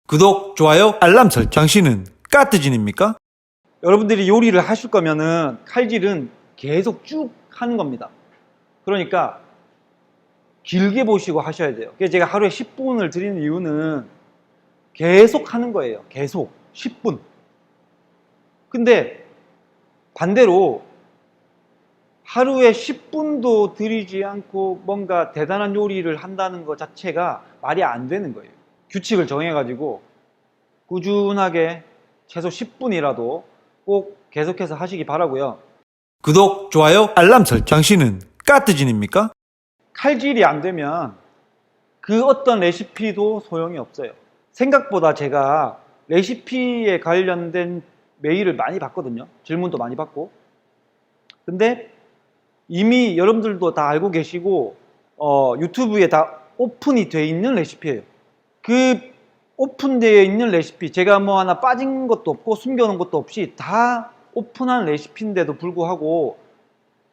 구독, 좋아요, 알람 설정시는 까뜨진입니까? 여러분들이 요리를 하실 거면은 칼질은 계속 쭉 하는 겁니다. 그러니까 길게 보시고 하셔야 돼요. 그래서 제가 하루에 10분을 드리는 이유는 계속 하는 거예요. 계속 10분. 근데 반대로 하루에 10분도 들이지 않고 뭔가 대단한 요리를 한다는 것 자체가 말이 안 되는 거예요. 규칙을 정해가지고 꾸준하게 최소 10분이라도 꼭 계속해서 하시기 바라고요. 구독, 좋아요, 알람 설정시는 까뜨진입니까? 칼질이 안 되면 그 어떤 레시피도 소용이 없어요. 생각보다 제가 레시피에 관련된 메일을 많이 받거든요. 질문도 많이 받고. 근데 이미 여러분들도 다 알고 계시고 유튜브에 다 오픈이 돼 있는 레시피예요. 그 오픈되어 있는 레시피, 제가 뭐 하나 빠진 것도 없고 숨겨놓은 것도 없이 다 오픈한 레시피인데도 불구하고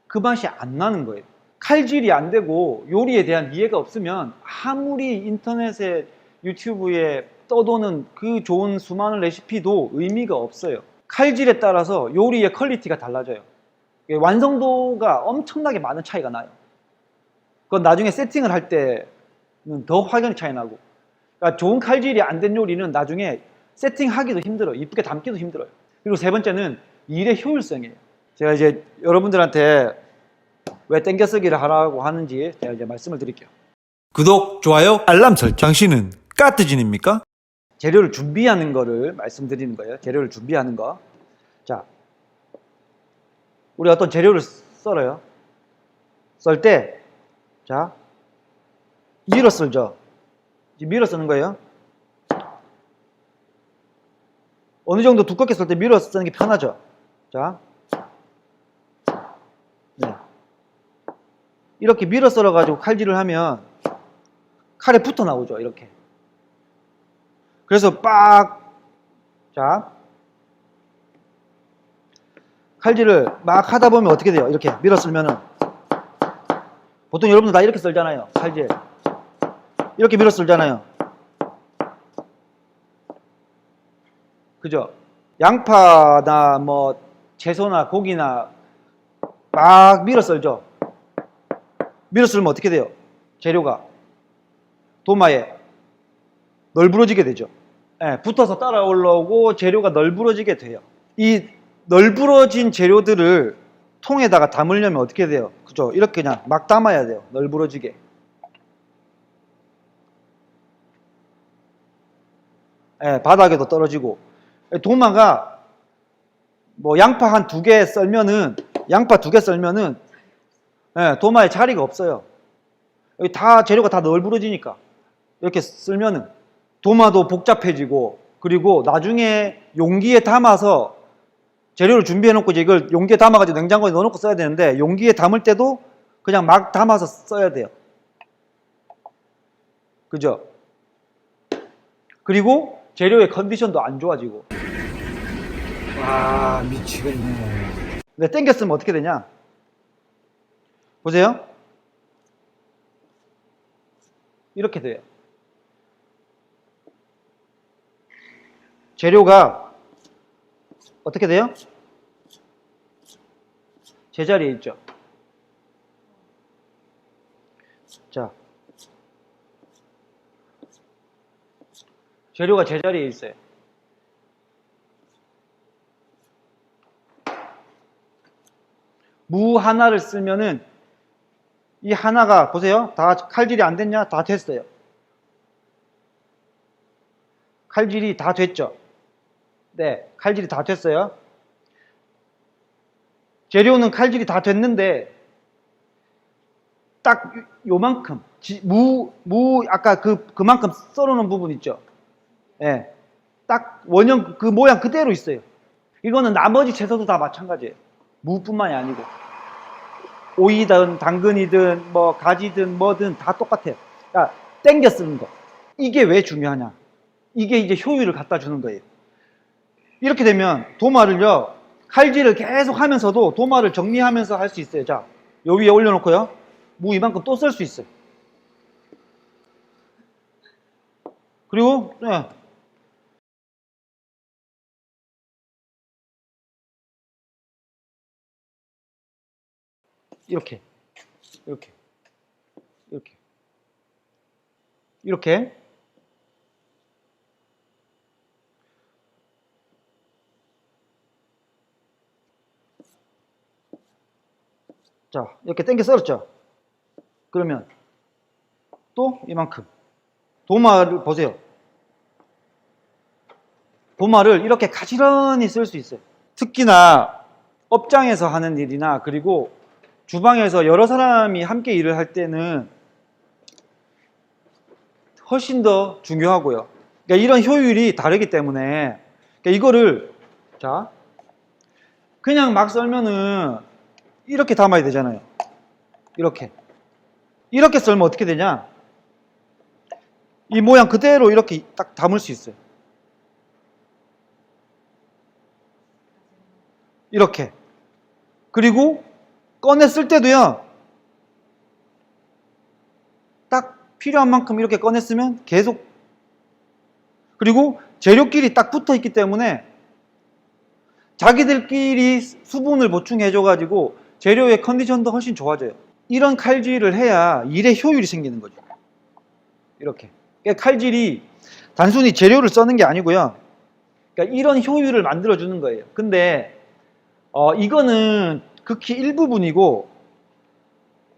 그 맛이 안 나는 거예요. 칼질이 안 되고 요리에 대한 이해가 없으면 아무리 인터넷에 유튜브에 떠도는 그 좋은 수많은 레시피도 의미가 없어요. 칼질에 따라서 요리의 퀄리티가 달라져요. 완성도가 엄청나게 많은 차이가 나요. 그건 나중에 세팅을 할 때는 더 확연히 차이 나고, 그러니까 좋은 칼질이 안 된 요리는 나중에 세팅하기도 힘들어요. 이쁘게 담기도 힘들어요. 그리고 세 번째는 일의 효율성이에요. 제가 이제 여러분들한테 왜 땡겨쓰기를 하라고 하는지 제가 이제 말씀을 드릴게요. 구독, 좋아요, 알람 설정시는 까뜨진입니까? 재료를 준비하는 거를 말씀드리는 거예요. 재료를 준비하는 거. 자, 우리 어떤 재료를 썰어요. 썰 때, 자, 밀어 썰죠. 밀어 쓰는 거예요. 어느 정도 두껍게 썰 때 밀어 쓰는 게 편하죠. 자, 네. 이렇게 밀어 썰어 가지고 칼질을 하면 칼에 붙어 나오죠. 이렇게. 그래서 자, 칼질을 막 하다 보면 어떻게 돼요? 이렇게 밀어 쓸면은, 보통 여러분들 다 이렇게 썰잖아요. 칼질 이렇게 밀어 썰잖아요. 그죠? 양파나 뭐 채소나 고기나 막 밀어 썰죠. 밀어 썰면 어떻게 돼요? 재료가 도마에 널브러지게 되죠. 네, 붙어서 따라 올라오고 재료가 널브러지게 돼요. 이 널브러진 재료들을 통에다가 담으려면 어떻게 돼요? 그죠? 이렇게 그냥 막 담아야 돼요. 널브러지게. 네, 바닥에도 떨어지고. 도마가 뭐 양파 한 2개 썰면은, 양파 2개 썰면은 네, 도마에 자리가 없어요. 여기 다 재료가 다 널브러지니까. 이렇게 쓸면은 도마도 복잡해지고, 그리고 나중에 용기에 담아서 재료를 준비해 놓고 이제 이걸 용기에 담아가지고 냉장고에 넣어놓고 써야 되는데, 용기에 담을 때도 그냥 막 담아서 써야 돼요. 그죠? 그리고 재료의 컨디션도 안 좋아지고. 와, 미치겠네. 근데 땡겨 쓰면 어떻게 되냐? 보세요. 이렇게 돼요. 재료가 어떻게 돼요? 제자리에 있죠. 자, 재료가 제자리에 있어요. 무 하나를 쓰면은 이 하나가, 보세요. 다 칼질이 안 됐냐? 다 됐어요. 칼질이 다 됐죠. 네, 칼질이 다 됐어요. 재료는 칼질이 다 됐는데 딱 요만큼, 아까 그만큼 썰어놓은 부분 있죠. 예, 딱 원형 그 모양 그대로 있어요. 이거는 나머지 채소도 다 마찬가지예요. 무뿐만이 아니고 오이든 당근이든 뭐 가지든 뭐든 다 똑같아요. 그러니까 땡겨 쓰는 거. 이게 왜 중요하냐? 이게 이제 효율을 갖다 주는 거예요. 이렇게 되면 도마를요, 칼질을 계속 하면서도 도마를 정리하면서 할 수 있어요. 자, 요 위에 올려놓고요, 무 이만큼 또 쓸 수 있어요. 그리고 네, 이렇게, 이렇게, 이렇게, 이렇게. 자, 이렇게 당겨 썰었죠. 그러면 또 이만큼. 도마를 보세요. 도마를 이렇게 가지런히 쓸 수 있어요. 특히나 업장에서 하는 일이나 그리고 주방에서 여러 사람이 함께 일을 할 때는 훨씬 더 중요하고요. 그러니까 이런 효율이 다르기 때문에 그러니까 이거를 자 그냥 막 썰면은 이렇게 담아야 되잖아요. 이렇게 썰면 어떻게 되냐? 이 모양 그대로 이렇게 딱 담을 수 있어요. 이렇게. 그리고 꺼냈을 때도요. 딱 필요한 만큼 이렇게 꺼냈으면 계속. 그리고 재료끼리 딱 붙어 있기 때문에 자기들끼리 수분을 보충해줘가지고 재료의 컨디션도 훨씬 좋아져요. 이런 칼질을 해야 일의 효율이 생기는 거죠. 이렇게. 그러니까 칼질이 단순히 재료를 써는 게 아니고요. 그러니까 이런 효율을 만들어주는 거예요. 근데 이거는 극히 일부분이고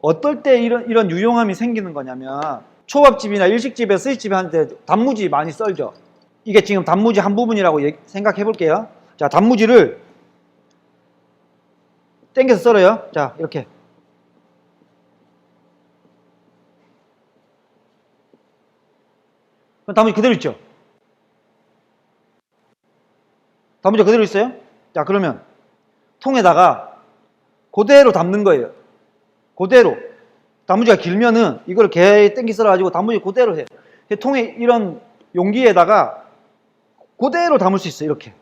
어떨 때 이런 유용함이 생기는 거냐면 초밥집이나 일식집에 스시집에 하는데 단무지 많이 썰죠. 이게 지금 단무지 한 부분이라고 생각해 볼게요. 자, 단무지를 당겨서 썰어요. 자, 이렇게. 그럼 단무지 그대로 있죠? 단무지 그대로 있어요? 자, 그러면 통에다가 그대로 담는 거예요. 그대로. 단무지가 길면은 이걸 개 땡기 썰어가지고 단무지 그대로 해요. 통에 이런 용기에다가 그대로 담을 수 있어요. 이렇게.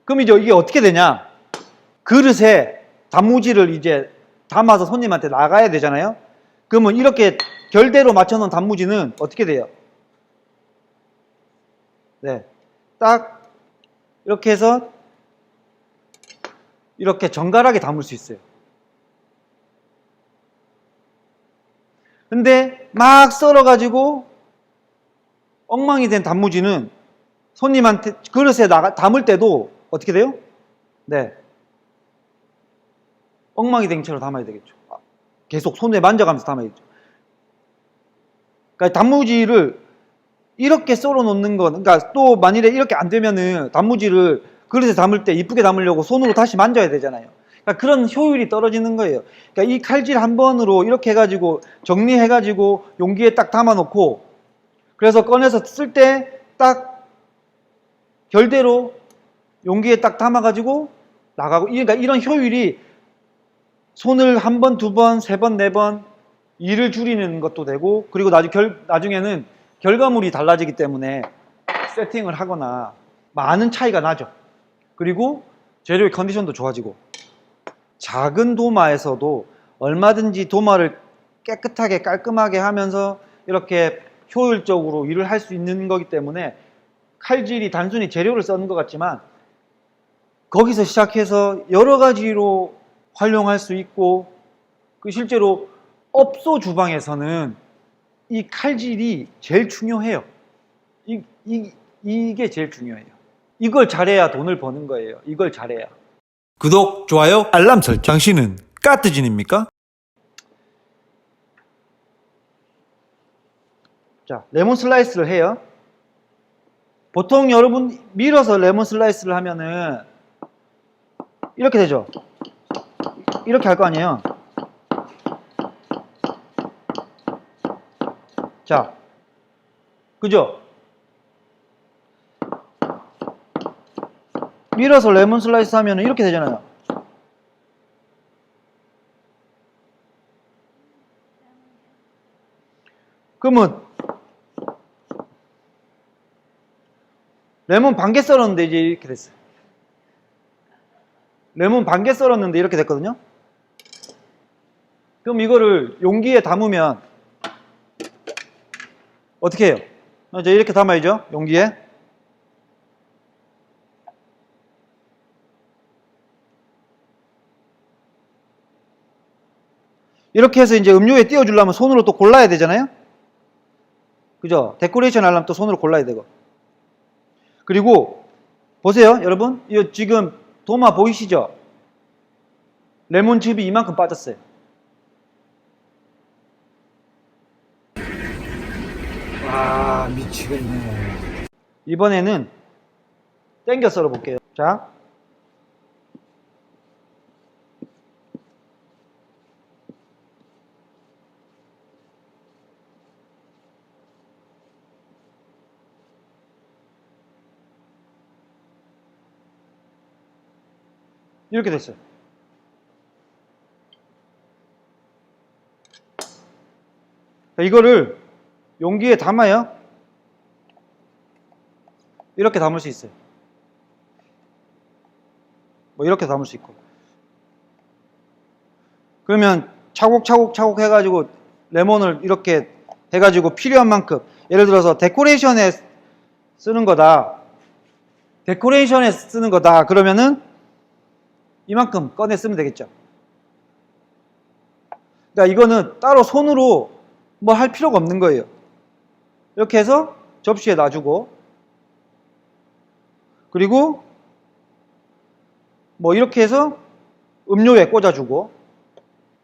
그럼 이제 이게 어떻게 되냐? 그릇에 단무지를 이제 담아서 손님한테 나가야 되잖아요. 그러면 이렇게 결대로 맞춰놓은 단무지는 어떻게 돼요? 네. 딱 이렇게 해서 이렇게 정갈하게 담을 수 있어요. 근데 막 썰어가지고 엉망이 된 단무지는 손님한테 그릇에 담을 때도 어떻게 돼요? 네. 엉망이 된 채로 담아야 되겠죠. 계속 손에 만져가면서 담아야겠죠. 그러니까 단무지를 이렇게 썰어 놓는 건, 그러니까 또 만일에 이렇게 안 되면은 단무지를 그릇에 담을 때 이쁘게 담으려고 손으로 다시 만져야 되잖아요. 그러니까 그런 효율이 떨어지는 거예요. 그러니까 이 칼질 한 번으로 이렇게 해가지고 정리해가지고 용기에 딱 담아놓고 그래서 꺼내서 쓸 때 딱 결대로 용기에 딱 담아가지고 나가고, 그러니까 이런 효율이 손을 한 번, 두 번, 세 번, 네 번 일을 줄이는 것도 되고, 그리고 나중에는 결과물이 달라지기 때문에 세팅을 하거나 많은 차이가 나죠. 그리고 재료의 컨디션도 좋아지고, 작은 도마에서도 얼마든지 도마를 깨끗하게 깔끔하게 하면서 이렇게 효율적으로 일을 할 수 있는 거기 때문에 칼질이 단순히 재료를 써는 것 같지만 거기서 시작해서 여러 가지로 활용할 수 있고, 그 실제로 업소 주방에서는 이 칼질이 제일 중요해요. 이게 제일 중요해요. 이걸 잘해야 돈을 버는 거예요. 이걸 잘해야. 구독, 좋아요, 알람 설정. 당신은 까뜨진입니까? 자, 레몬 슬라이스를 해요. 보통 여러분 밀어서 레몬 슬라이스를 하면은 이렇게 되죠. 이렇게 할 거 아니에요. 자, 그죠? 밀어서 레몬 슬라이스 하면 이렇게 되잖아요. 그러면 레몬 반 개 썰었는데 이제 이렇게 됐어요. 레몬 반 개 썰었는데 이렇게 됐거든요. 그럼 이거를 용기에 담으면 어떻게 해요? 이제 이렇게 담아야죠. 용기에. 이렇게 해서 이제 음료에 띄워주려면 손으로 또 골라야 되잖아요. 그죠? 데코레이션 하려면 또 손으로 골라야 되고. 그리고 보세요, 여러분. 이 지금 도마 보이시죠? 레몬즙이 이만큼 빠졌어요. 와, 미치겠네. 이번에는 땡겨 썰어 볼게요. 자. 이렇게 됐어요. 이거를 용기에 담아요. 이렇게 담을 수 있어요. 뭐 이렇게 담을 수 있고. 그러면 차곡차곡 해가지고 레몬을 이렇게 해가지고 필요한 만큼, 예를 들어서 데코레이션에 쓰는 거다. 데코레이션에 쓰는 거다. 그러면은 이만큼 꺼내 쓰면 되겠죠. 그러니까 이거는 따로 손으로 뭐 할 필요가 없는 거예요. 이렇게 해서 접시에 놔주고, 그리고 뭐 이렇게 해서 음료에 꽂아주고,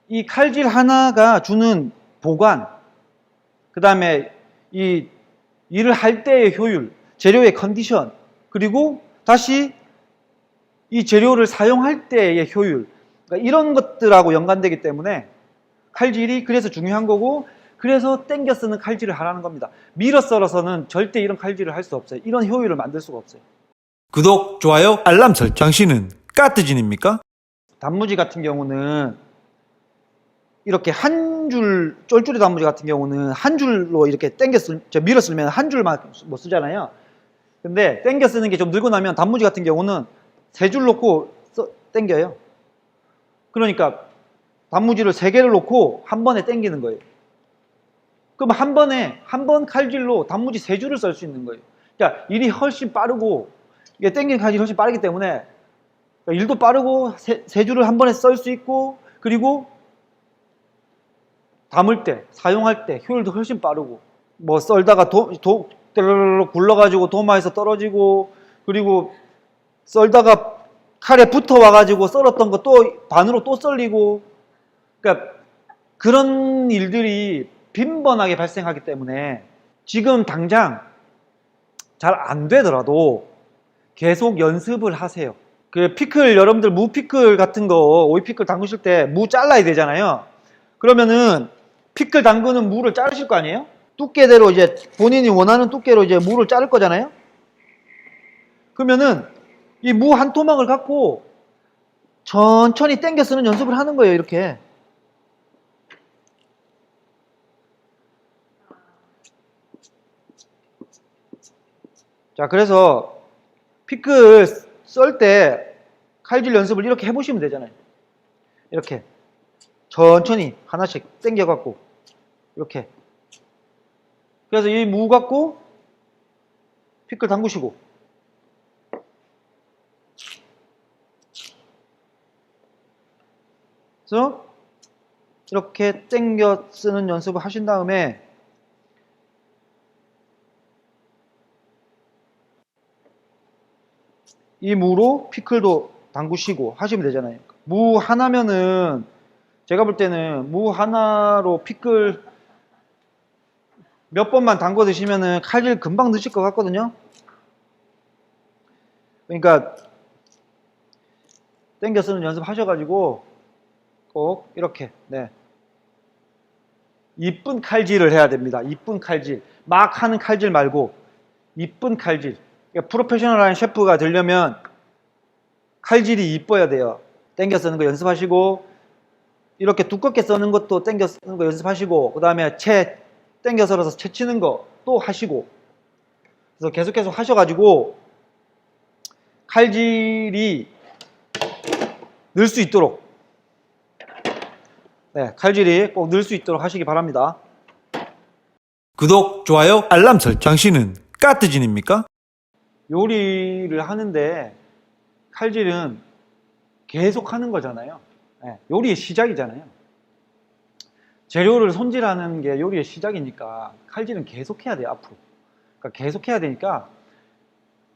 이 칼질 하나가 주는 보관, 그 다음에 이 일을 할 때의 효율, 재료의 컨디션, 그리고 다시 이 재료를 사용할 때의 효율, 그러니까 이런 것들하고 연관되기 때문에 칼질이 그래서 중요한 거고, 그래서 땡겨 쓰는 칼질을 하라는 겁니다. 밀어 썰어서는 절대 이런 칼질을 할 수 없어요. 이런 효율을 만들 수가 없어요. 구독, 좋아요, 알람 설정. 당신은 까뜨진입니까? 단무지 같은 경우는 이렇게 한 줄, 쫄쫄이 단무지 같은 경우는 한 줄로 이렇게 밀어 쓰면 한 줄만 뭐 쓰잖아요. 근데 땡겨 쓰는 게 좀 늘고 나면 단무지 같은 경우는 세 줄 놓고 땡겨요. 그러니까 단무지를 세 개를 놓고 한 번에 땡기는 거예요. 그럼 한 번 칼질로 단무지 세 줄을 썰 수 있는 거예요. 그러니까 일이 훨씬 빠르고, 이게 땡기는 칼질이 훨씬 빠르기 때문에 그러니까 일도 빠르고 세 줄을 한 번에 썰 수 있고, 그리고 담을 때, 사용할 때 효율도 훨씬 빠르고, 뭐 썰다가 굴러가지고 도마에서 떨어지고, 그리고 썰다가 칼에 붙어와가지고 썰었던 거 또 반으로 또 썰리고, 그러니까 그런 일들이 빈번하게 발생하기 때문에 지금 당장 잘 안 되더라도 계속 연습을 하세요. 그 피클, 여러분들 무 피클 같은 거, 오이 피클 담그실 때 무 잘라야 되잖아요. 그러면은 피클 담그는 무를 자르실 거 아니에요? 두께대로 이제 본인이 원하는 두께로 이제 무를 자를 거잖아요. 그러면은 이 무 한 토막을 갖고 천천히 당겨 쓰는 연습을 하는 거예요. 이렇게. 자, 그래서 피클 썰 때 칼질 연습을 이렇게 해보시면 되잖아요. 이렇게 천천히 하나씩 당겨 갖고 이렇게. 그래서 이 무 갖고 피클 담그시고, 그래서 이렇게 당겨 쓰는 연습을 하신 다음에 이 무로 피클도 담그시고 하시면 되잖아요. 무 하나면은, 제가 볼 때는 무 하나로 피클 몇 번만 담궈 드시면은 칼질 금방 드실 것 같거든요. 그러니까 당겨 쓰는 연습 하셔가지고 꼭 이렇게, 네, 이쁜 칼질을 해야 됩니다. 이쁜 칼질, 막 하는 칼질 말고 이쁜 칼질. 그러니까 프로페셔널한 셰프가 되려면 칼질이 이뻐야 돼요. 당겨 쓰는 거 연습하시고, 이렇게 두껍게 써는 것도 당겨 쓰는 거 연습하시고, 그 다음에 당겨 썰어서 채 치는 거 또 하시고, 그래서 계속 하셔가지고 칼질이 늘 수 있도록, 네, 칼질이 꼭 늘 수 있도록 하시기 바랍니다. 구독, 좋아요, 알람 설정. 당신은 까뜨진입니까? 요리를 하는데 칼질은 계속 하는 거잖아요. 네, 요리의 시작이잖아요. 재료를 손질하는 게 요리의 시작이니까 칼질은 계속 해야 돼요, 앞으로. 그러니까 계속 해야 되니까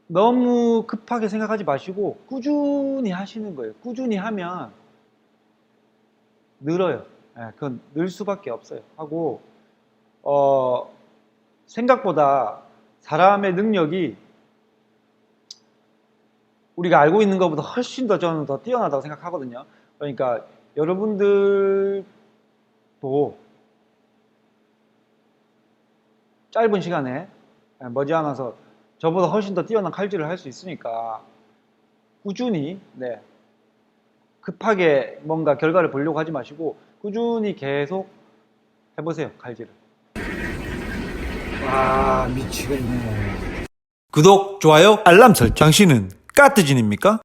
너무 급하게 생각하지 마시고 꾸준히 하시는 거예요. 꾸준히 하면 늘어요. 예, 그건 늘 수밖에 없어요. 하고 생각보다 사람의 능력이 우리가 알고 있는 것보다 훨씬 더 저는 더 뛰어나다고 생각하거든요. 그러니까 여러분들도 짧은 시간에 머지않아서 저보다 훨씬 더 뛰어난 칼질을 할 수 있으니까 꾸준히, 네, 급하게 뭔가 결과를 보려고 하지 마시고 꾸준히 계속 해보세요, 칼질을. 와, 미치겠네. 구독, 좋아요, 알람 설정. 당신은 까뜨진입니까?